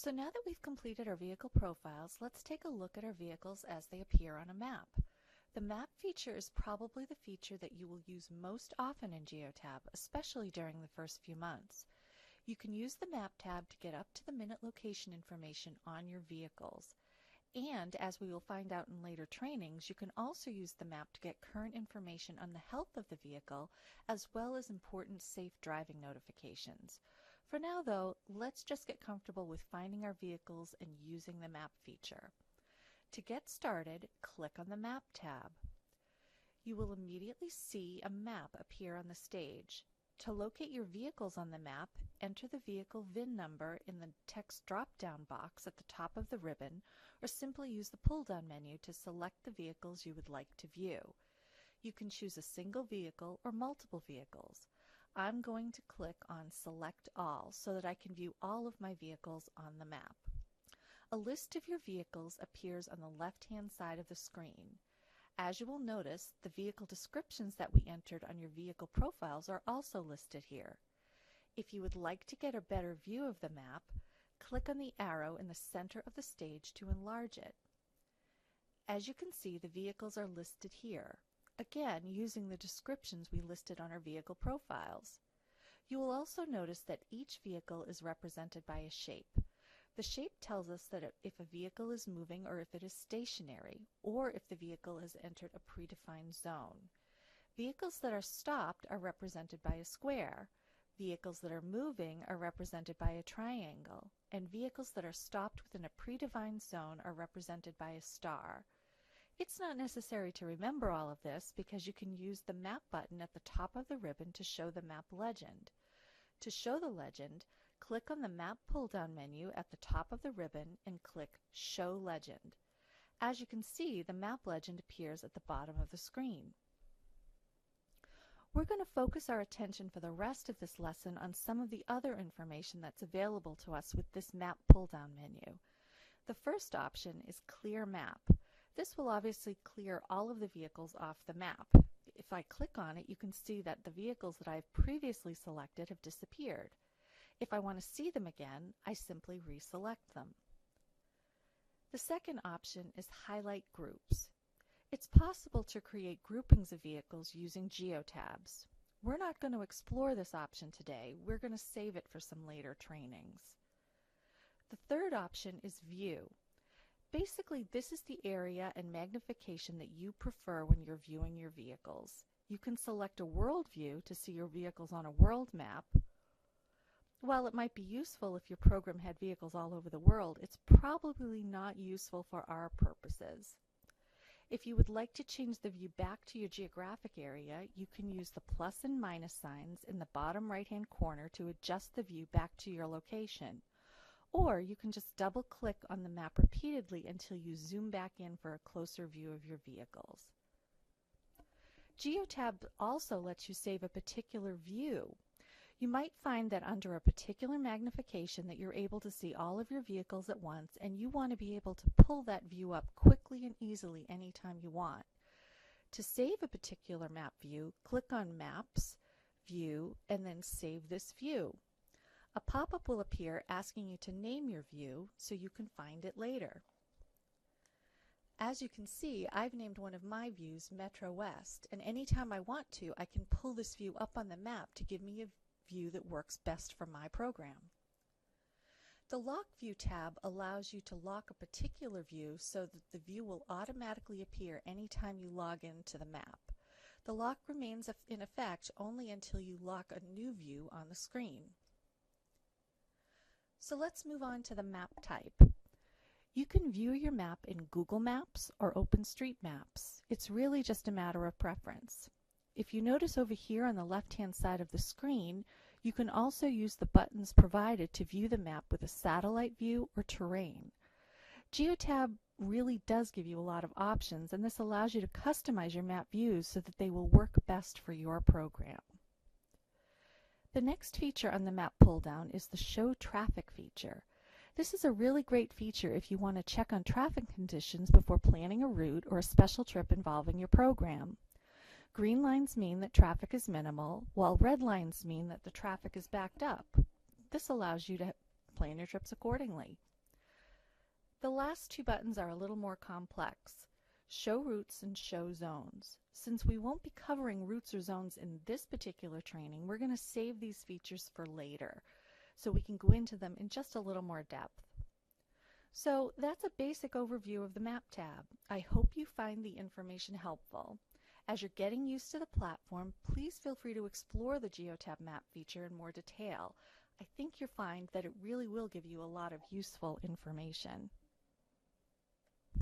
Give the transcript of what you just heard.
So now that we've completed our vehicle profiles, let's take a look at our vehicles as they appear on a map. The map feature is probably the feature that you will use most often in Geotab, especially during the first few months. You can use the Map tab to get up-to-the-minute location information on your vehicles. And, as we will find out in later trainings, you can also use the map to get current information on the health of the vehicle, as well as important safe driving notifications. For now, though, let's just get comfortable with finding our vehicles and using the map feature. To get started, click on the Map tab. You will immediately see a map appear on the stage. To locate your vehicles on the map, enter the vehicle VIN number in the text drop-down box at the top of the ribbon, or simply use the pull-down menu to select the vehicles you would like to view. You can choose a single vehicle or multiple vehicles. I'm going to click on Select All so that I can view all of my vehicles on the map. A list of your vehicles appears on the left-hand side of the screen. As you will notice, the vehicle descriptions that we entered on your vehicle profiles are also listed here. If you would like to get a better view of the map, click on the arrow in the center of the stage to enlarge it. As you can see, the vehicles are listed here, again using the descriptions we listed on our vehicle profiles. You will also notice that each vehicle is represented by a shape. The shape tells us that if a vehicle is moving or if it is stationary, or if the vehicle has entered a predefined zone. Vehicles that are stopped are represented by a square. Vehicles that are moving are represented by a triangle, and vehicles that are stopped within a predefined zone are represented by a star. It's not necessary to remember all of this because you can use the Map button at the top of the ribbon to show the map legend. To show the legend, click on the Map pull-down menu at the top of the ribbon and click Show Legend. As you can see, the map legend appears at the bottom of the screen. We're going to focus our attention for the rest of this lesson on some of the other information that's available to us with this Map pull-down menu. The first option is Clear Map. This will obviously clear all of the vehicles off the map. If I click on it, you can see that the vehicles that I've previously selected have disappeared. If I want to see them again, I simply reselect them. The second option is Highlight Groups. It's possible to create groupings of vehicles using geotabs. We're not going to explore this option today. We're going to save it for some later trainings. The third option is View. Basically, this is the area and magnification that you prefer when you're viewing your vehicles. You can select a world view to see your vehicles on a world map. While it might be useful if your program had vehicles all over the world, it's probably not useful for our purposes. If you would like to change the view back to your geographic area, you can use the plus and minus signs in the bottom right-hand corner to adjust the view back to your location. Or you can just double-click on the map repeatedly until you zoom back in for a closer view of your vehicles. Geotab also lets you save a particular view. You might find that under a particular magnification that you're able to see all of your vehicles at once, and you want to be able to pull that view up quickly and easily anytime you want. To save a particular map view, click on Maps, View, and then Save this view. A pop-up will appear asking you to name your view so you can find it later. As you can see, I've named one of my views Metro West, and anytime I want to, I can pull this view up on the map to give me a view that works best for my program. The Lock View tab allows you to lock a particular view so that the view will automatically appear anytime you log into the map. The lock remains in effect only until you lock a new view on the screen. So let's move on to the map type. You can view your map in Google Maps or OpenStreetMaps. It's really just a matter of preference. If you notice over here on the left-hand side of the screen, you can also use the buttons provided to view the map with a satellite view or terrain. Geotab really does give you a lot of options, and this allows you to customize your map views so that they will work best for your program. The next feature on the map pull-down is the Show Traffic feature. This is a really great feature if you want to check on traffic conditions before planning a route or a special trip involving your program. Green lines mean that traffic is minimal, while red lines mean that the traffic is backed up. This allows you to plan your trips accordingly. The last two buttons are a little more complex. Show routes and show zones. Since we won't be covering routes or zones in this particular training, we're going to save these features for later, so we can go into them in just a little more depth. So that's a basic overview of the Map tab. I hope you find the information helpful. As you're getting used to the platform, please feel free to explore the Geotab map feature in more detail. I think you'll find that it really will give you a lot of useful information.